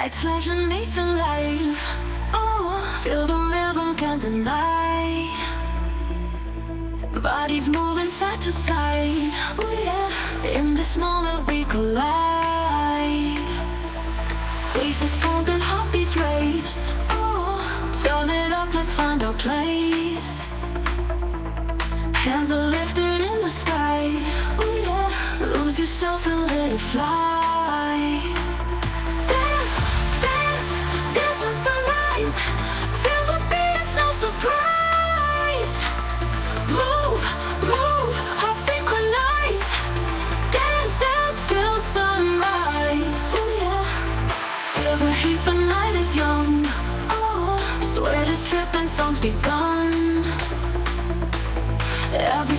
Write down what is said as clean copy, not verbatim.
Lights flashing neat and live. Oh, feel the rhythm, can't deny. Bodies moving side to side. Oh yeah, in this moment we collide. Faces pumping, heartbeats race. Oh, turn it up, let's find our place. Hands are lifted in the sky. Oh yeah, lose yourself and let it fly. Dance, dance, dance with sunrise. Feel the beat, it's no surprise. Move, move, hearts synchronize. Dance, dance till sunrise. Oh yeah, feel the heat, the night is young. Oh, sweat is dripping, song's begun. Every